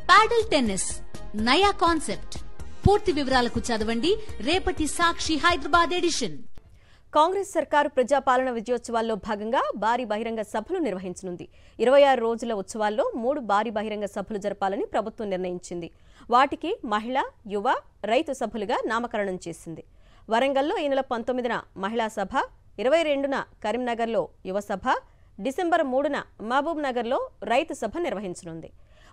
పాడల్ tennis నయా concept. పూర్తి వివరాలకు చదవండి రేపటి సాక్షి హైదరాబాద్ ఎడిషన్. కాంగ్రెస్ సర్కారు ప్రజాపాలన విజయోత్సవాల్లో భాగంగా భారీ బహిరంగ సభలు నిర్వహించనుంది. 26 రోజుల ఉత్సవాల్లో 3 భారీ బహిరంగ సభలు జరపాలని ప్రభుత్వం నిర్ణయించింది. వాటికి మహిళా, యువ, రైతు సభలుగా నామకరణం చేసింది. వరంగల్లో ఈ నెల 19న మహిళా సభ, 22న కరీంనగర్లో యువ సభ, డిసెంబర్ 3న మహబూబ్ నగర్లో రైతు సభ నిర్వహించనుంది.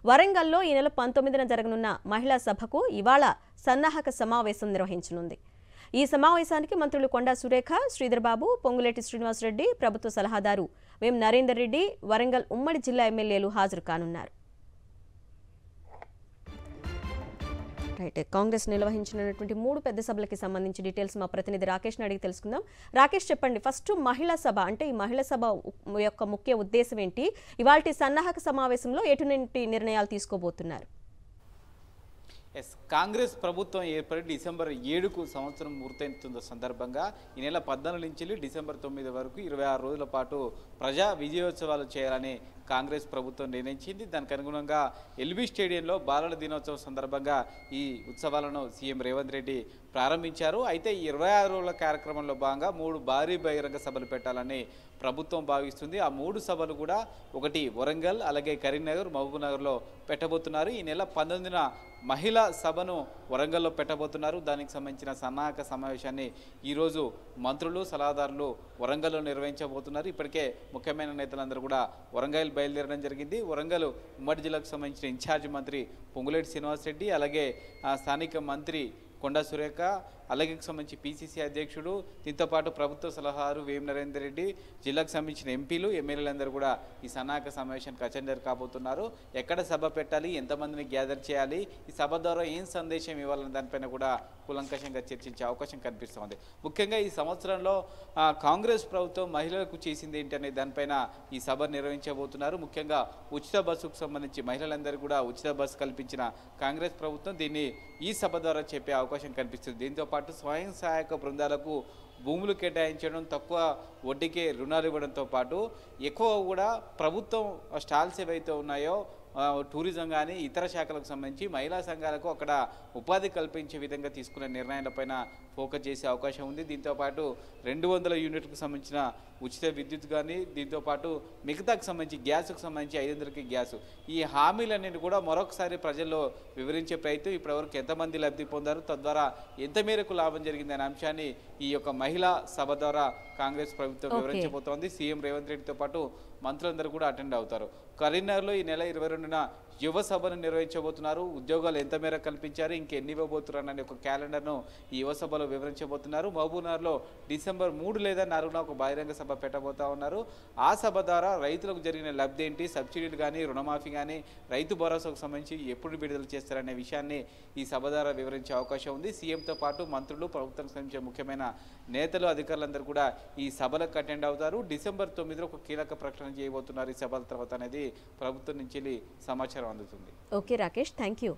వరంగల్లో ఈ నెల 19న జరగనున్న మహిళా సభకు ఇవాళ సన్నాహక సమావేశం నిర్వహించనుంది. ఈ సమావేశానికి మంత్రులు కొండా సురేఖ, శ్రీధర్బాబు, పొంగులేటి శ్రీనివాసరెడ్డి, ప్రభుత్వ సలహాదారు వేం నరేందర్ రెడ్డి, వరంగల్ ఉమ్మడి జిల్లా ఎమ్మెల్యేలు హాజరు కానున్నారు. కాంగ్రెస్ నిర్వహించినటువంటి 3 పెద్ద సభలకి సంబంధించి డీటెయిల్స్ మా ప్రతినిధి రాకేష్ అడిగి తెలుసుకుందాం. రాకేష్, చెప్పండి, ఫస్ట్ మహిళా సభ అంటే ఈ మహిళా సభ యొక్క ముఖ్య ఉద్దేశం ఏంటి? ఇవాల్టి సన్నాహక సమావేశంలో ఎటువంటి నిర్ణయాలు తీసుకోబోతున్నారు? కాంగ్రెస్ ప్రభుత్వం ఏర్పడి డిసెంబర్ 7కు సంవత్సరం పూర్తవుతున్న సందర్భంగా ఈ నెల 14 నుంచి డిసెంబర్ 9 వరకు 26 రోజుల పాటు ప్రజా విజయోత్సవాలు చేయాలని కాంగ్రెస్ ప్రభుత్వం నిర్ణయించింది. దానికి అనుగుణంగా ఎల్బీ స్టేడియంలో బాలల దినోత్సవం సందర్భంగా ఈ ఉత్సవాలను సీఎం రేవంత్ రెడ్డి ప్రారంభించారు. అయితే 26 రోజుల కార్యక్రమంలో భాగంగా 3 భారీ బహిరంగ సభలు పెట్టాలని ప్రభుత్వం భావిస్తుంది. ఆ 3 సభలు కూడా ఒకటి వరంగల్, అలాగే కరీంనగర్, మహబూబ్ నగర్లో పెట్టబోతున్నారు. ఈ నెల 19న మహిళా సభను వరంగల్లో పెట్టబోతున్నారు. దానికి సంబంధించిన సన్నాహక సమావేశాన్ని ఈరోజు మంత్రులు, సలహాదారులు వరంగల్లో నిర్వహించబోతున్నారు. ఇప్పటికే ముఖ్యమైన నేతలందరూ కూడా వరంగల్ బయలుదేరడం జరిగింది. వరంగల్ ఉమ్మడి జిల్లాకు సంబంధించిన ఇన్ఛార్జి మంత్రి పొంగులేటి శ్రీనివాసరెడ్డి, అలాగే స్థానిక మంత్రి కొండా సురేఖ, అలాగే సంబంధించి పీసీసీ అధ్యక్షుడు, దీంతో పాటు ప్రభుత్వ సలహాదారు వేం నరేందర్ రెడ్డి, జిల్లాకు సంబంధించిన ఎంపీలు, ఎమ్మెల్యేలందరూ కూడా ఈ సన్నాహక సమావేశానికి అటెండర్ కాబోతున్నారు. ఎక్కడ సభ పెట్టాలి, ఎంతమందిని గ్యాదర్ చేయాలి, ఈ సభ ద్వారా ఏం సందేశం ఇవ్వాలనే దానిపైన కూడా కూలంకషంగా చర్చించే అవకాశం కనిపిస్తోంది. ముఖ్యంగా ఈ సంవత్సరంలో కాంగ్రెస్ ప్రభుత్వం మహిళలకు చేసింది ఏంటి అనే దానిపైన ఈ సభ నిర్వహించబోతున్నారు. ముఖ్యంగా ఉచిత బస్సుకు సంబంధించి మహిళలందరూ కూడా ఉచిత బస్సు కల్పించిన కాంగ్రెస్ ప్రభుత్వం దీన్ని ఈ సభ ద్వారా చెప్పే అవకాశం కనిపిస్తుంది. దీంతో పాటు స్వయం సహాయక బృందాలకు భూములు కేటాయించడం, తక్కువ వడ్డీకే రుణాలు ఇవ్వడంతో పాటు ఎక్కువ కూడా ప్రభుత్వం స్టాల్స్ ఏవైతే ఉన్నాయో టూరిజం కానీ ఇతర శాఖలకు సంబంధించి మహిళా సంఘాలకు అక్కడ ఉపాధి కల్పించే విధంగా తీసుకున్న నిర్ణయాలపైన ఫోకస్ చేసే అవకాశం ఉంది. దీంతోపాటు 200 యూనిట్లకు సంబంధించిన ఉచిత విద్యుత్ కానీ, దీంతోపాటు మిగతాకు సంబంధించి గ్యాస్కు సంబంధించి 500కి గ్యాస్, ఈ హామీలన్నింటినీ కూడా మరొకసారి ప్రజల్లో వివరించే ప్రయత్నం, ఇప్పటివరకు ఎంతమంది లబ్ధి పొందారు, తద్వారా ఎంత మేరకు లాభం జరిగిందనే అంశాన్ని ఈ యొక్క మహిళా సభ ద్వారా కాంగ్రెస్ ప్రభుత్వం వివరించబోతోంది. సీఎం రేవంత్ రెడ్డితో పాటు మంత్రులందరూ కూడా అటెండ్ అవుతారు. కరీంనగర్లో ఈ నెల 22న యువ సభను నిర్వహించబోతున్నారు. ఉద్యోగాలు ఎంత మేర కల్పించారు, ఇంకెన్ని ఇవ్వబోతున్నారు అనే ఒక క్యాలెండర్ను ఈ యువ సభలో వివరించబోతున్నారు. మహబూబ్నగర్లో డిసెంబర్ 3 లేదా 4న ఒక బహిరంగ సభ పెట్టబోతా ఉన్నారు. ఆ సభ ద్వారా రైతులకు జరిగిన లబ్ధి ఏంటి, సబ్సిడీలు కానీ, రుణమాఫీ కానీ, రైతు భరోసాకు సంబంధించి ఎప్పుడు విడుదల చేస్తారనే విషయాన్ని ఈ సభ ద్వారా వివరించే అవకాశం ఉంది. సీఎంతో పాటు మంత్రులు, ప్రభుత్వానికి సంబంధించిన ముఖ్యమైన నేతలు, అధికారులందరూ కూడా ఈ సభలకు అటెండ్ అవుతారు. డిసెంబర్ 9న ఒక కీలక ప్రకటన చేయబోతున్నారు ఈ సభల తర్వాత అనేది ప్రభుత్వం నుంచి సమాచారం అందుతుంది. Okay Rakesh, thank you.